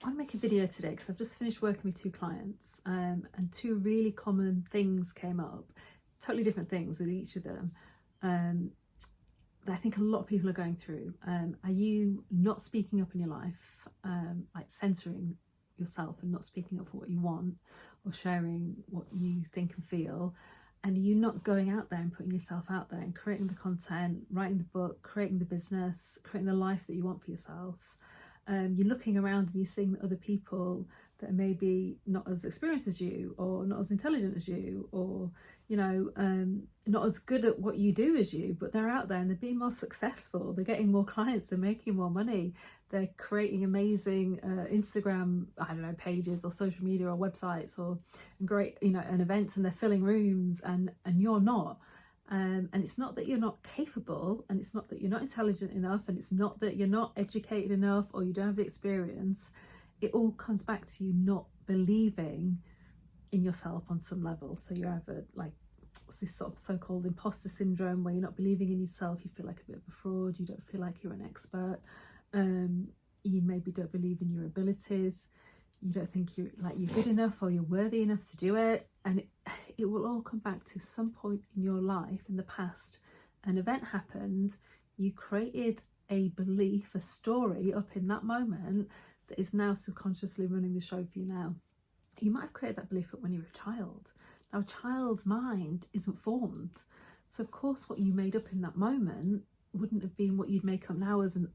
I want to make a video today because I've just finished working with two clients and two really common things came up, totally different things with each of them, that I think a lot of people are going through. Are you not speaking up in your life, like censoring yourself and not speaking up for what you want or sharing what you think and feel? And are you not going out there and putting yourself out there and creating the content, writing the book, creating the business, creating the life that you want for yourself? You're looking around and you're seeing that other people that are maybe not as experienced as you, or not as intelligent as you, or not as good at what you do as you, but they're out there and they're being more successful, they're getting more clients, they're making more money, they're creating amazing Instagram, pages or social media or websites or great, and events, and they're filling rooms, and you're not. And it's not that you're not capable, and it's not that you're not intelligent enough, and it's not that you're not educated enough or you don't have the experience. It all comes back to you not believing in yourself on some level. So you're either like, what's this sort of so-called imposter syndrome, where you're not believing in yourself, you feel like a bit of a fraud, you don't feel like you're an expert, you maybe don't believe in your abilities, you don't think you're good enough or you're worthy enough to do it. And it will all come back to some point in your life in the past. An event happened, you created a belief, a story up in that moment that is now subconsciously running the show for you now. You might have created that belief up when you were a child. Now, a child's mind isn't formed. So of course what you made up in that moment wouldn't have been what you'd make up now as an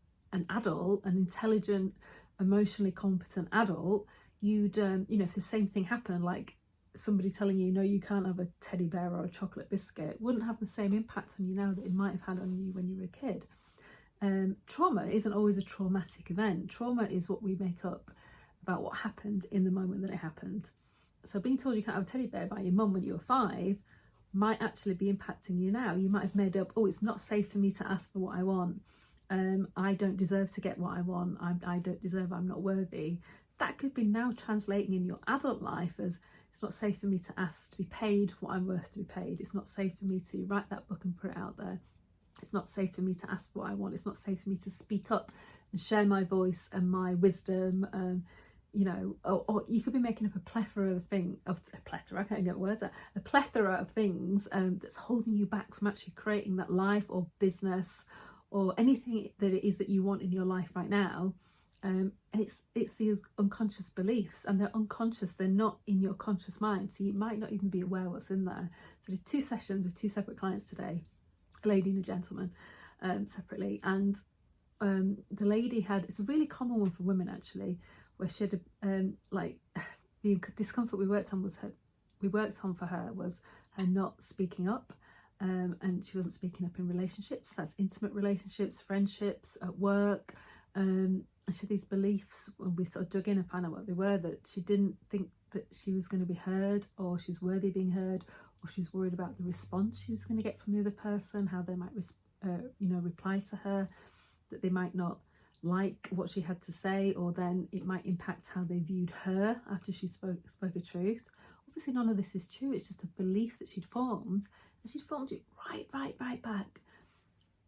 adult, an intelligent, emotionally competent adult. You'd, if the same thing happened, like somebody telling you, no, you can't have a teddy bear or a chocolate biscuit, wouldn't have the same impact on you now that it might have had on you when you were a kid. Trauma isn't always a traumatic event. Trauma is what we make up about what happened in the moment that it happened. So being told you can't have a teddy bear by your mum when you were 5 might actually be impacting you now. You might have made up, oh, it's not safe for me to ask for what I want. I don't deserve to get what I want. I don't deserve, I'm not worthy. That could be now translating in your adult life as, it's not safe for me to ask to be paid what I'm worth to be paid. It's not safe for me to write that book and put it out there. It's not safe for me to ask what I want. It's not safe for me to speak up and share my voice and my wisdom. Or you could be making up a plethora of things, a plethora of things that's holding you back from actually creating that life or business or anything that it is that you want in your life right now. And it's these unconscious beliefs, and they're unconscious, they're not in your conscious mind, so you might not even be aware what's in there. So there's 2 sessions with 2 separate clients today, a lady and a gentleman, separately. And the lady it's a really common one for women actually, where she had the discomfort we worked on for her was her not speaking up, and she wasn't speaking up in relationships. That's intimate relationships, friendships, at work. And she had these beliefs when we sort of dug in and found out what they were, that she didn't think that she was going to be heard, or she's worthy of being heard, or she's worried about the response she was going to get from the other person, how they might reply to her, that they might not like what she had to say, or then it might impact how they viewed her after she spoke a truth. Obviously none of this is true, it's just a belief that she'd formed, and she'd formed it right back,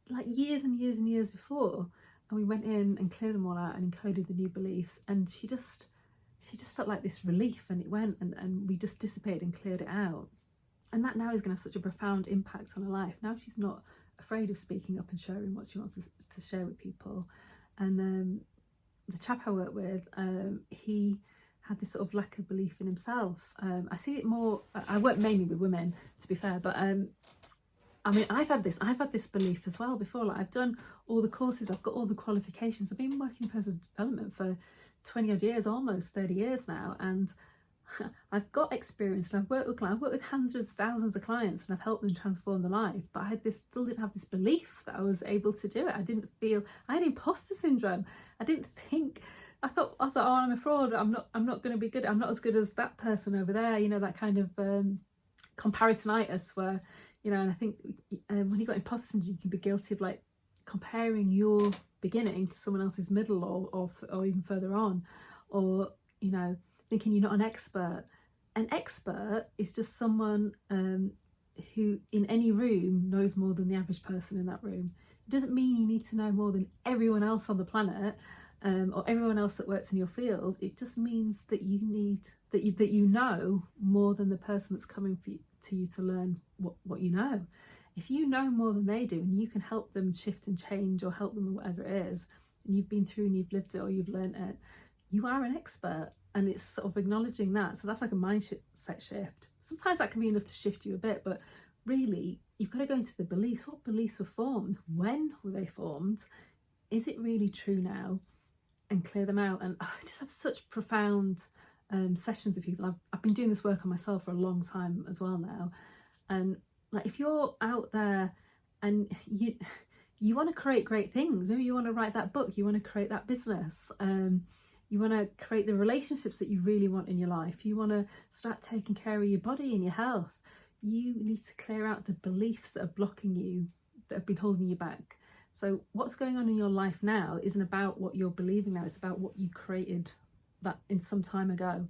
like years and years and years before. And we went in and cleared them all out and encoded the new beliefs, and she just felt like this relief, and it went, and we just dissipated and cleared it out. And that now is going to have such a profound impact on her life. Now she's not afraid of speaking up and sharing what she wants to share with people. And the chap I work with, he had this sort of lack of belief in himself. I see it more, I work mainly with women, to be fair, but I've had this belief as well before. Like, I've done all the courses, I've got all the qualifications, I've been working in personal development for 20 odd years, almost 30 years now, and I've got experience, and I've worked with hundreds, thousands of clients, and I've helped them transform their life. But still didn't have this belief that I was able to do it. I had imposter syndrome. I thought, oh, I'm a fraud. I'm not going to be good. I'm not as good as that person over there. That kind of comparisonitis where, and I think when you got imposter syndrome, you can be guilty of like comparing your beginning to someone else's middle, or even further on, or thinking you're not an expert. An expert is just someone who in any room knows more than the average person in that room. It doesn't mean you need to know more than everyone else on the planet. or everyone else that works in your field. It just means that you know more than the person that's coming to you to learn what you know. If you know more than they do and you can help them shift and change, or help them with whatever it is, and you've been through and you've lived it or you've learned it, you are an expert. And it's sort of acknowledging that. So that's like a mindset shift. Sometimes that can be enough to shift you a bit, but really you've got to go into the beliefs. What beliefs were formed? When were they formed? Is it really true now? And clear them out. And I just have such profound sessions with people. I've been doing this work on myself for a long time as well now. And like, if you're out there and you want to create great things, maybe you want to write that book, you want to create that business, you want to create the relationships that you really want in your life, you want to start taking care of your body and your health, you need to clear out the beliefs that are blocking you, that have been holding you back. So what's going on in your life now isn't about what you're believing now, it's about what you created that in some time ago.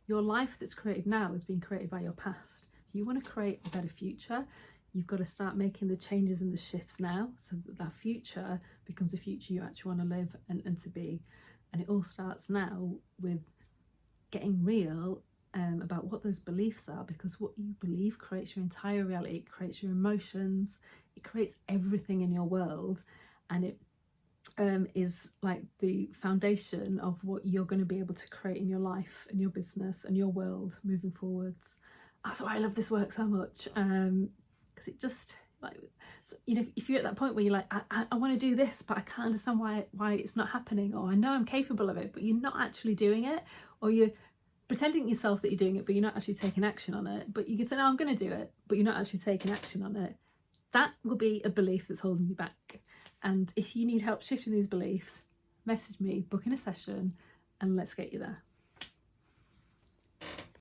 Your life that's created now has been created by your past. If you want to create a better future, you've got to start making the changes and the shifts now, so that that future becomes a future you actually want to live and to be. And it all starts now with getting real about what those beliefs are, because what you believe creates your entire reality. It creates your emotions, it creates everything in your world, and it is like the foundation of what you're going to be able to create in your life and your business and your world moving forwards. That's why I love this work so much, because it just, like, you know, if you're at that point where you're like, I want to do this, but I can't understand why it's not happening, or I know I'm capable of it, but you're not actually doing it, or you're pretending to yourself that you're doing it, but you're not actually taking action on it. But you can say, no, I'm going to do it, but you're not actually taking action on it. That will be a belief that's holding you back. And if you need help shifting these beliefs, message me, book in a session, and let's get you there.